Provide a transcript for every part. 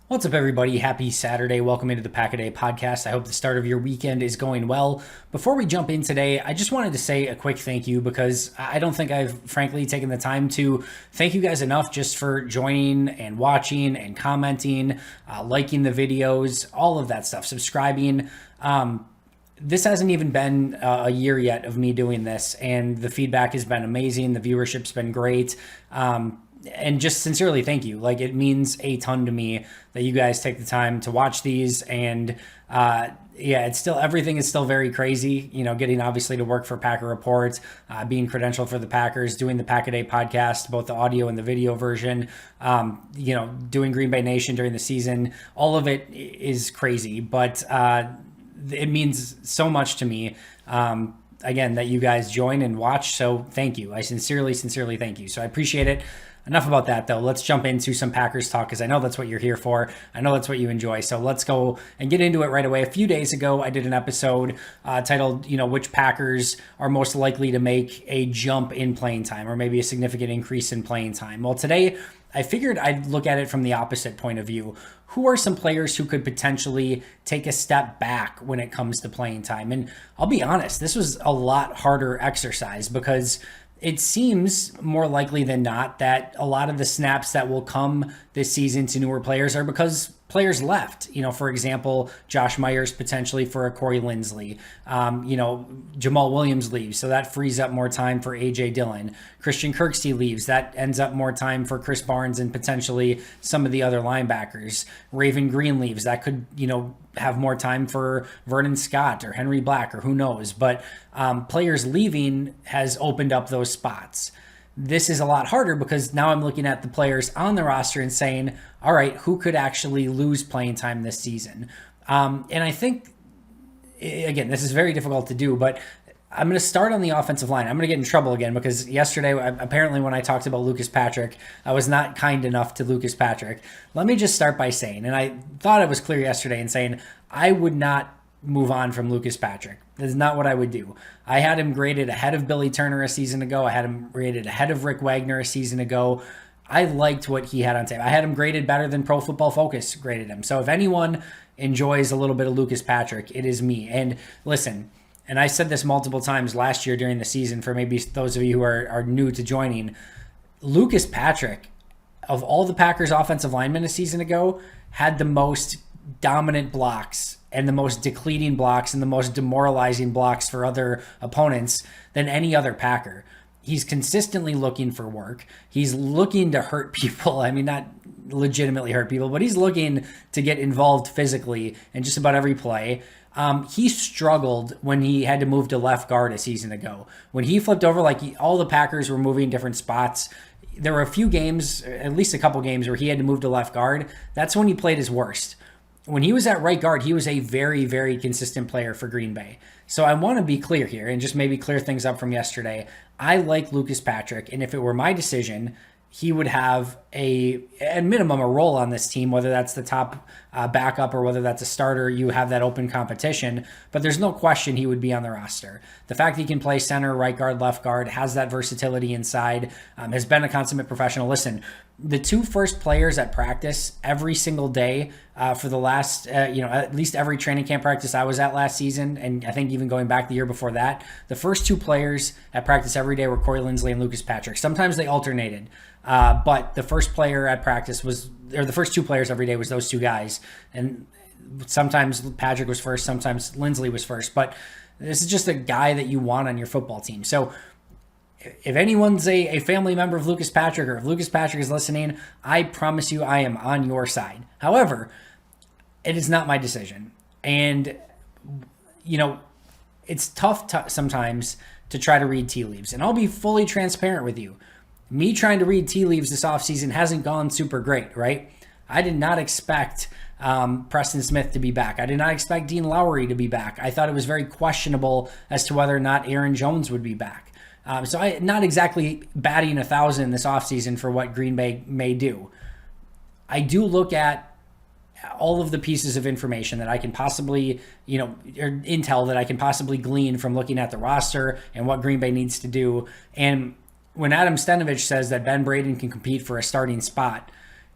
What's up, everybody? Happy Saturday. Welcome into the Pack-A-Day podcast. I hope the start of your weekend is going well. Before we jump in today, I just wanted to say a quick thank you because I don't think I've frankly taken the time to thank you guys enough just for joining and watching and commenting, liking the videos, all of that stuff, subscribing. This hasn't even been a year yet of me doing this, and the feedback has been amazing. The viewership's been great. And just sincerely thank you. Like, it means a ton to me that you guys take the time to watch these. And it's still, everything is still very crazy, getting obviously to work for Packer Report, being credentialed for the Packers, doing the Pack-A-Day podcast, both the audio and the video version, doing Green Bay Nation during the season. All of it is crazy, but it means so much to me. Again, that you guys join and watch. So thank you. I sincerely thank you. So I appreciate it. Enough about that, though. Let's jump into some Packers talk because I know that's what you're here for. I know that's what you enjoy. So let's go and get into it right away. A few days ago, I did an episode titled, which Packers are most likely to make a jump in playing time or maybe a significant increase in playing time. Well, today, I figured I'd look at it from the opposite point of view. Who are some players who could potentially take a step back when it comes to playing time? And I'll be honest, this was a lot harder exercise because it seems more likely than not that a lot of the snaps that will come this season to newer players are because players left. For example, Josh Myers potentially for a Corey Linsley. Jamal Williams leaves, so that frees up more time for A.J. Dillon. Christian Kirksey leaves, that ends up more time for Chris Barnes and potentially some of the other linebackers. Raven Green leaves, that could, have more time for Vernon Scott or Henry Black or who knows. But players leaving has opened up those spots. This is a lot harder because now I'm looking at the players on the roster and saying, all right, who could actually lose playing time this season? And I think, again, this is very difficult to do, but I'm going to start on the offensive line. I'm going to get in trouble again because yesterday, apparently when I talked about Lucas Patrick, I was not kind enough to Lucas Patrick. Let me just start by saying, and I thought I was clear yesterday in saying, I would not move on from Lucas Patrick. That's not what I would do. I had him graded ahead of Billy Turner a season ago. I had him graded ahead of Rick Wagner a season ago. I liked what he had on tape. I had him graded better than Pro Football Focus graded him. So if anyone enjoys a little bit of Lucas Patrick, it is me. And listen, and I said this multiple times last year during the season for maybe those of you who are new to joining, Lucas Patrick, of all the Packers offensive linemen a season ago, had the most dominant blocks and the most depleting blocks and the most demoralizing blocks for other opponents than any other Packer. He's consistently looking for work. He's looking to hurt people. I mean, not legitimately hurt people, but he's looking to get involved physically in just about every play. He struggled when he had to move to left guard a season ago. When he flipped over, all the Packers were moving different spots. There were a few games, at least a couple games, where he had to move to left guard. That's when he played his worst. When he was at right guard, he was a very, very consistent player for Green Bay. So I want to be clear here and just maybe clear things up from yesterday. I like Lucas Patrick, and if it were my decision, he would have at minimum a role on this team, whether that's the top backup or whether that's a starter. You have that open competition, but there's no question he would be on the roster. The fact that he can play center, right guard, left guard, has that versatility inside, has been a consummate professional. Listen, the two first players at practice every single day for the last, at least every training camp practice I was at last season, and I think even going back the year before that, the first two players at practice every day were Corey Linsley and Lucas Patrick. Sometimes they alternated, but the first player at practice the first two players every day was those two guys. And sometimes Patrick was first, sometimes Linsley was first, but this is just a guy that you want on your football team. So if anyone's a family member of Lucas Patrick, or if Lucas Patrick is listening, I promise you I am on your side. However, it is not my decision. And, it's tough sometimes to try to read tea leaves. And I'll be fully transparent with you. Me trying to read tea leaves this offseason hasn't gone super great, right? I did not expect Preston Smith to be back. I did not expect Dean Lowry to be back. I thought it was very questionable as to whether or not Aaron Jones would be back. So I not exactly batting 1,000 this offseason for what Green Bay may do. I do look at all of the pieces of information that I can possibly, or intel that I can possibly glean from looking at the roster and what Green Bay needs to do. And when Adam Stenavich says that Ben Braden can compete for a starting spot,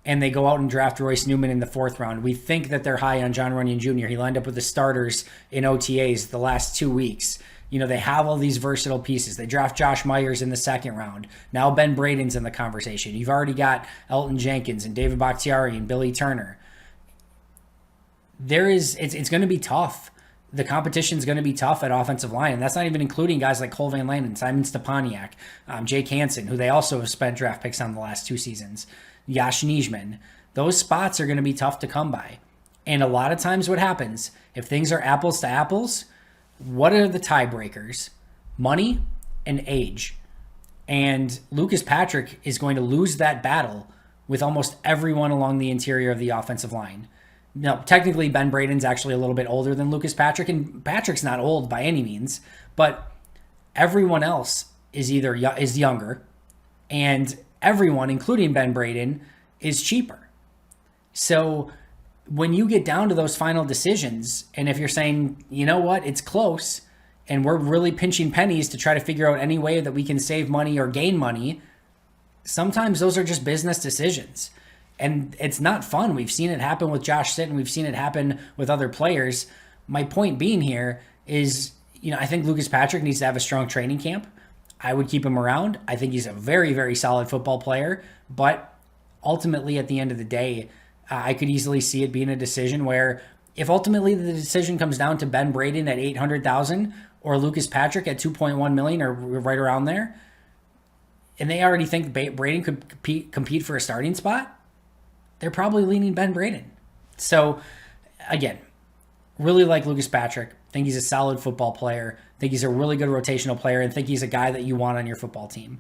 and they go out and draft Royce Newman in the 4th round. We think that they're high on John Runyon Jr. He lined up with the starters in OTAs the last 2 weeks. They have all these versatile pieces. They draft Josh Myers in the 2nd round. Now Ben Braden's in the conversation. You've already got Elton Jenkins and David Bakhtiari and Billy Turner. It's going to be tough. The competition's going to be tough at offensive line, and that's not even including guys like Cole Van Landen, Simon Stepaniak, Jake Hansen, who they also have spent draft picks on the last 2 seasons, Yash Nijman. Those spots are going to be tough to come by. And a lot of times what happens, if things are apples to apples, what are the tiebreakers? Money and age. And Lucas Patrick is going to lose that battle with almost everyone along the interior of the offensive line. Now, technically, Ben Braden's actually a little bit older than Lucas Patrick, and Patrick's not old by any means, but everyone else is younger, and everyone, including Ben Braden, is cheaper. So when you get down to those final decisions, and if you're saying, you know what, it's close, and we're really pinching pennies to try to figure out any way that we can save money or gain money, sometimes those are just business decisions. And it's not fun. We've seen it happen with Josh Sitton. We've seen it happen with other players. My point being here is, I think Lucas Patrick needs to have a strong training camp. I would keep him around. I think he's a very, very solid football player. But ultimately, at the end of the day, I could easily see it being a decision where if ultimately the decision comes down to Ben Braden at $800,000 or Lucas Patrick at $2.1 million or right around there, and they already think Braden could compete for a starting spot, they're probably leaning Ben Braden. So, again, really like Lucas Patrick. Think he's a solid football player. Think he's a really good rotational player, and think he's a guy that you want on your football team.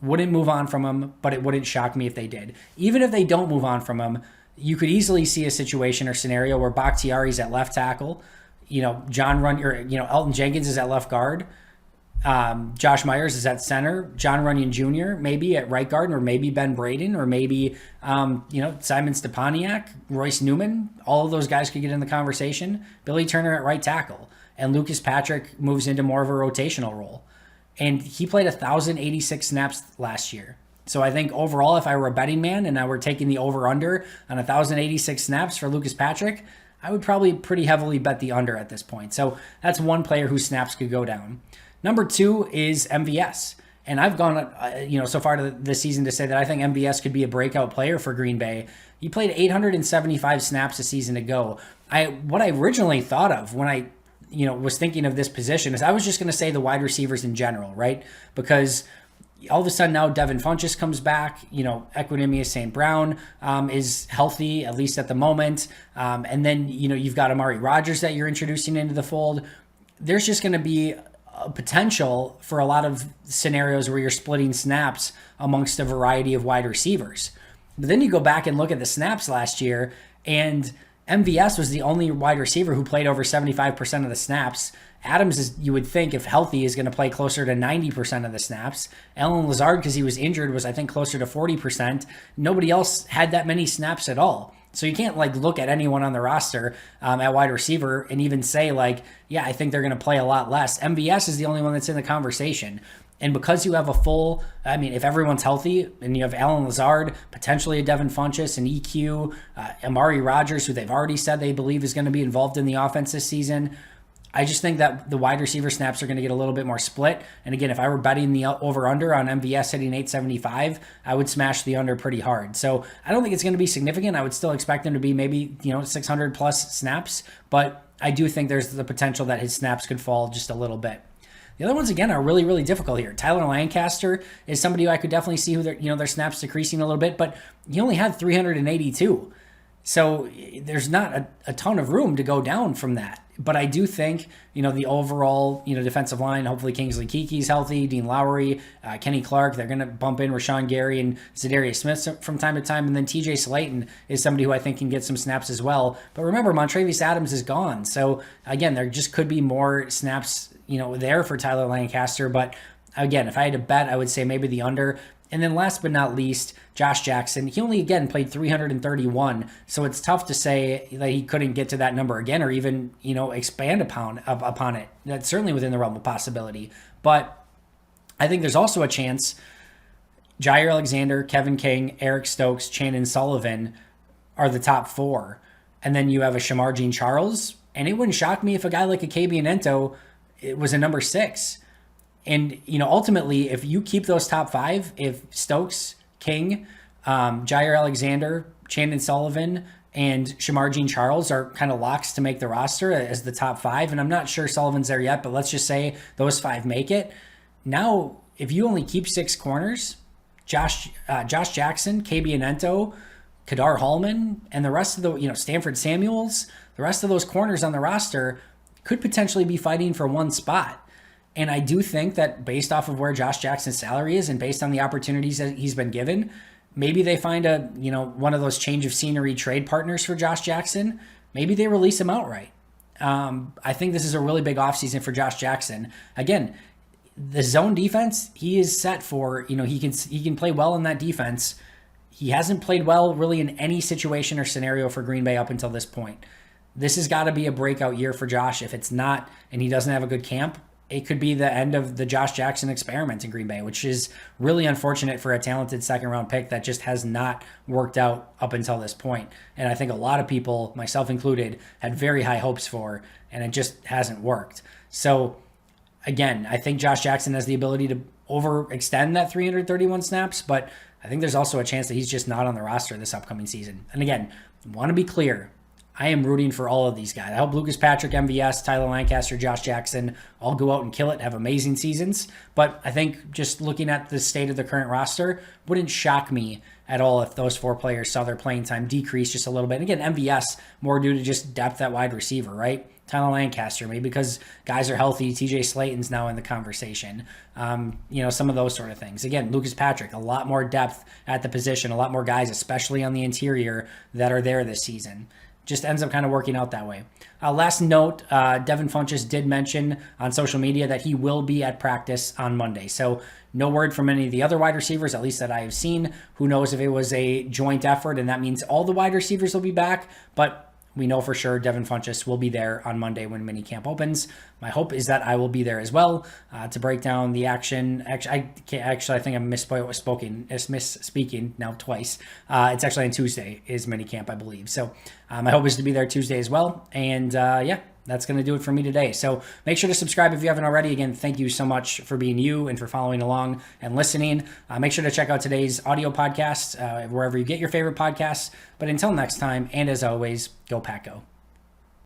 Wouldn't move on from him, but it wouldn't shock me if they did. Even if they don't move on from him, you could easily see a situation or scenario where Bakhtiari's at left tackle, Elton Jenkins is at left guard, Josh Myers is at center, John Runyon Jr. maybe at right guard, or maybe Ben Braden, or maybe Simon Stepaniak, Royce Newman. All of those guys could get in the conversation. Billy Turner at right tackle, and Lucas Patrick moves into more of a rotational role. And he played 1,086 snaps last year. So I think overall, if I were a betting man and I were taking the over-under on 1,086 snaps for Lucas Patrick, I would probably pretty heavily bet the under at this point. So that's one player whose snaps could go down. Number 2 is MVS. And I've gone, so far this season to say that I think MVS could be a breakout player for Green Bay. He played 875 snaps a season ago. What I originally thought of when I, was thinking of this position is I was just going to say the wide receivers in general, right? Because all of a sudden now Devin Funchess comes back. Equanimeous St. Brown is healthy, at least at the moment. And then, you've got Amari Rodgers that you're introducing into the fold. There's just going to be a potential for a lot of scenarios where you're splitting snaps amongst a variety of wide receivers. But then you go back and look at the snaps last year, and MVS was the only wide receiver who played over 75% of the snaps. Adams, is, you would think, if healthy, is going to play closer to 90% of the snaps. Allen Lazard, because he was injured, was, I think, closer to 40%. Nobody else had that many snaps at all. So you can't look at anyone on the roster at wide receiver and even say I think they're going to play a lot less. MVS is the only one that's in the conversation. And because you have if everyone's healthy and you have Allen Lazard, potentially a Devin Funchess, an EQ, Amari Rodgers, who they've already said they believe is going to be involved in the offense this season, I just think that the wide receiver snaps are going to get a little bit more split. And again, if I were betting the over-under on MVS hitting 875, I would smash the under pretty hard. So I don't think it's going to be significant. I would still expect him to be maybe 600 plus snaps, but I do think there's the potential that his snaps could fall just a little bit. The other ones, again, are really, really difficult here. Tyler Lancaster is somebody who I could definitely see who their snaps decreasing a little bit, but he only had 382. So there's not a ton of room to go down from that. But I do think, the overall, defensive line, hopefully Kingsley Kiki's healthy, Dean Lowry, Kenny Clark, they're going to bump in Rashawn Gary and Zadarius Smith from time to time. And then TJ Slayton is somebody who I think can get some snaps as well. But remember, Montravius Adams is gone. So again, there just could be more snaps, there for Tyler Lancaster. But again, if I had to bet, I would say maybe the under. And then last but not least, Josh Jackson. He only, again, played 331, so it's tough to say that he couldn't get to that number again or even, expand upon it. That's certainly within the realm of possibility. But I think there's also a chance, Jair Alexander, Kevin King, Eric Stokes, Chandon Sullivan are the top four. And then you have a Shamar Jean-Charles. And it wouldn't shock me if a guy like a KB Anento was a number 6. And, ultimately, if you keep those top 5, if Stokes, King, Jair Alexander, Chandon Sullivan, and Shamar Jean-Charles are kind of locks to make the roster as the top 5, and I'm not sure Sullivan's there yet, but let's just say those 5 make it. Now, if you only keep 6 corners, Josh Jackson, KB Anento, Kadar Hallman, and the rest of the, Stanford Samuels, the rest of those corners on the roster could potentially be fighting for one spot. And I do think that based off of where Josh Jackson's salary is and based on the opportunities that he's been given, maybe they find one of those change of scenery trade partners for Josh Jackson. Maybe they release him outright. I think this is a really big offseason for Josh Jackson. Again, the zone defense, he is set for, he can play well in that defense. He hasn't played well really in any situation or scenario for Green Bay up until this point. This has got to be a breakout year for Josh. If it's not, and he doesn't have a good camp, it could be the end of the Josh Jackson experiment in Green Bay, which is really unfortunate for a talented second-round pick that just has not worked out up until this point. And I think a lot of people, myself included, had very high hopes for, and it just hasn't worked. So, again, I think Josh Jackson has the ability to overextend that 331 snaps, but I think there's also a chance that he's just not on the roster this upcoming season. And again, want to be clear, I am rooting for all of these guys. I hope Lucas Patrick, MVS, Tyler Lancaster, Josh Jackson all go out and kill it, have amazing seasons. But I think just looking at the state of the current roster, wouldn't shock me at all if those 4 players saw their playing time decrease just a little bit. And again, MVS more due to just depth at wide receiver, right? Tyler Lancaster, maybe because guys are healthy. TJ Slayton's now in the conversation. Some of those sort of things. Again, Lucas Patrick, a lot more depth at the position, a lot more guys, especially on the interior, that are there this season. Just ends up kind of working out that way. Last note, Devin Funchess did mention on social media that he will be at practice on Monday. So no word from any of the other wide receivers, at least that I have seen. Who knows if it was a joint effort and that means all the wide receivers will be back. But we know for sure Devin Funchess will be there on Monday when minicamp opens. My hope is that I will be there as well to break down the action. I think I'm misspeaking now twice. It's actually on Tuesday is minicamp, I believe. So my hope is to be there Tuesday as well. And that's going to do it for me today. So make sure to subscribe if you haven't already. Again, thank you so much for being you and for following along and listening. Make sure to check out today's audio podcast wherever you get your favorite podcasts. But until next time, and as always, go Pack Go.